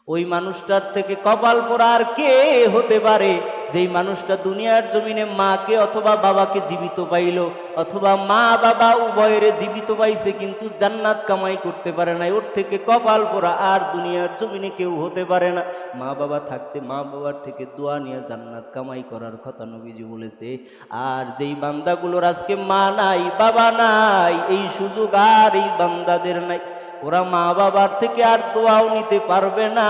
ওই মানুষটার থেকে কপাল পোড়া আর কে হতে পারে যেই মানুষটা দুনিয়ার জমিনে মাকে অথবা বাবাকে জীবিত পাইল, অথবা মা বাবা উভয়ের জীবিত পাইছে কিন্তু জান্নাত কামাই করতে পারে নাই। ওর থেকে কপাল পোড়া আর দুনিয়ার জমিনে কেউ হতে পারে না। মা বাবা থাকতে মা বাবার থেকে দোয়া নিয়ে জান্নাত কামাই করার কথা নবীজি বলেছে। আর যেই বান্দাগুলোর আজকে মা নাই বাবা নাই, এই সুযোগ আর এই বান্দাদের নাই। ওরা মা বাবার থেকে আর দোয়াও নিতে পারবে না,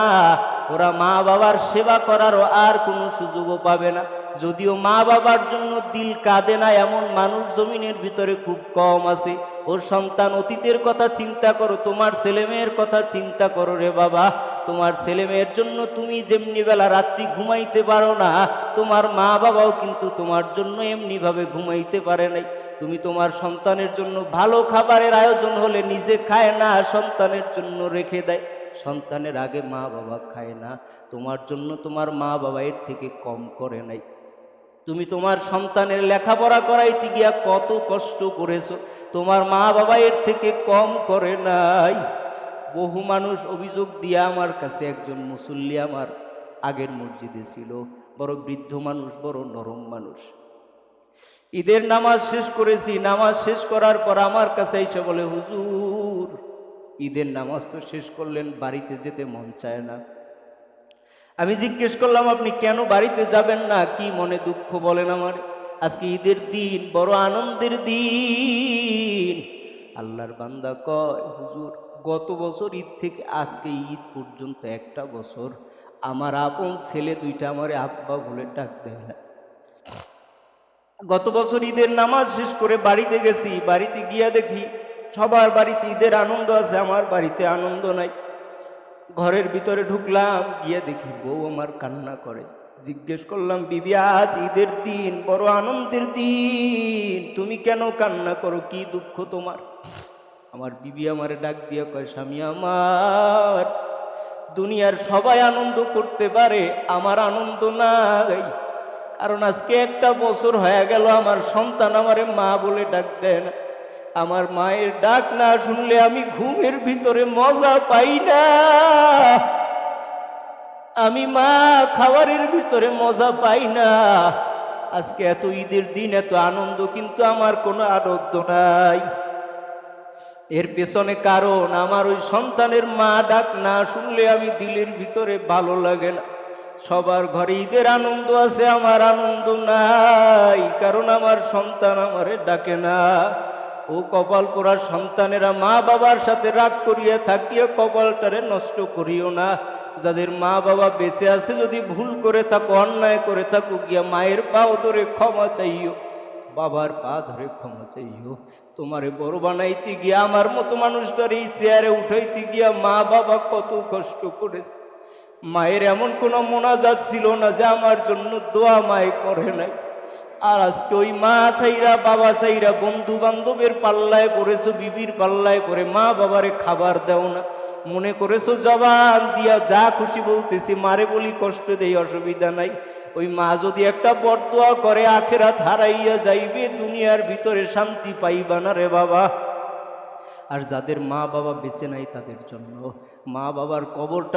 ওরা মা বাবার সেবা করারও আর কোনো সুযোগও পাবে না। যদিও মা বাবার জন্য দিল কাঁদে না এমন মানুষ জমিনের ভিতরে খুব কম আছে। ওর সন্তান অতীতের কথা চিন্তা করো, তোমার ছেলেমেয়ের কথা চিন্তা করো রে বাবা। তোমার ছেলেমেয়ের জন্য তুমি যেমনি বেলা রাত্রি ঘুমাইতে পারো না, তোমার মা বাবাও কিন্তু তোমার জন্য এমনিভাবে ঘুমাইতে পারে নাই। তুমি তোমার সন্তানের জন্য ভালো খাবারের আয়োজন হলে নিজে খায় না, সন্তানের জন্য রেখে দেয়। সন্তানের আগে মা বাবা খায় না, তোমার জন্য তোমার মা বাবা এর থেকে কম করে নাই। তুমি তোমার সন্তানের লেখাপড়া করাইতে গিয়া কত কষ্ট করেছো, তোমার মা বাবা এর থেকে কম করে নাই। বহু মানুষ অভিযোগ দিয়া আমার কাছে, একজন মুসল্লি আমার আগের মসজিদে ছিল, বড় বৃদ্ধ মানুষ, বড় নরম মানুষ। ঈদের নামাজ শেষ করেছি, নামাজ শেষ করার পর আমার কাছে এসে বলে, হুজুর ঈদের নামাজ তো শেষ করলেন, বাড়িতে যেতে মন চায় না। আমি জিজ্ঞেস করলাম, আপনি কেন বাড়িতে যাবেন না, কি মনে দুঃখ বলেন আমার? আজকে ঈদের দিন, বড় আনন্দের দিন। আল্লাহর বান্দা কয়, হুজুর গত বছর ঈদ থেকে আজকে ঈদ পর্যন্ত একটা বছর আমার আপন ছেলে দুইটা আমারে আব্বা বলে ডাক দেয় না। গত বছর ঈদের নামাজ শেষ করে বাড়িতে গেছি, বাড়িতে গিয়া দেখি সবার বাড়িতে ঈদের আনন্দ আছে, আমার বাড়িতে আনন্দ নাই। ঘরের ভিতরে ঢুকলাম, গিয়ে দেখি বউ আমার কান্না করে। জিজ্ঞেস করলাম, বিবি আজ ঈদের দিন, বড় আনন্দের দিন, তুমি কেন কান্না করো, কি দুঃখ তোমার? আমার বিবি আমারে ডাক দিয়ে কয়, স্বামী আমার, দুনিয়ার সবাই আনন্দ করতে পারে, আমার আনন্দ নাই। কারণ আজকে একটা বছর হয়ে গেল আমার সন্তান আমারে মা বলে ডাক দেয় না। আমার মায়ের ডাক না শুনলে আমি ঘুমের ভিতরে মজা পাই না। আমি মা খাবারের ভিতরে মজা পাই না। আজকে এত ঈদের দিন, এত আনন্দ, কিন্তু আমার কোনো আনন্দ নাই। এর পেছনে কারণ, আমার ওই সন্তানের মা ডাক না শুনলে আমি দিলের ভিতরে ভালো লাগে না। সবার ঘরে ঈদের আনন্দ আছে, আমার আনন্দ নাই, কারণ আমার সন্তান আমারে ডাকে না। ও কপাল পোড়া সন্তানেরা, মা বাবার সাথে রাগ করিয়া থাকিয়া কপালটারে নষ্ট করিও না। যাদের মা বাবা বেঁচে আছে, যদি ভুল করে থাকো, অন্যায় করে থাকো, গিয়া মায়ের পাও ধরে ক্ষমা চাইও, বাবার পা ধরে ক্ষমা চাইও। তোমারে বড় বানাইতে গিয়া, আমার মতো মানুষটার এই চেয়ারে উঠাইতে গিয়া মা বাবা কত কষ্ট করেছে। মায়ের এমন কোনো মোনাজাত ছিল না যে আমার জন্য দোয়া মায় করে নাই। আর আজকে ওই মা চাইরা, বাবা চাইরা, বন্ধু বান্ধবের পাল্লায় পড়েছো, বিবির পাল্লায় পড়ে মা বাবারে খাবার দাও না। মনে করেছো জবান দিয়া যা খুশি বলতেছি, মারে বলি কষ্ট দেই, অসুবিধা নাই। ওই মা যদি একটা বরদোয়া করে, আখেরাত হারাইয়া যাইবে, দুনিয়ার ভিতরে শান্তি পাইবা না রে বাবা। আর যাদের মা বাবা বেঁচে নাই, তাদের জন্য মা বাবার কবরটা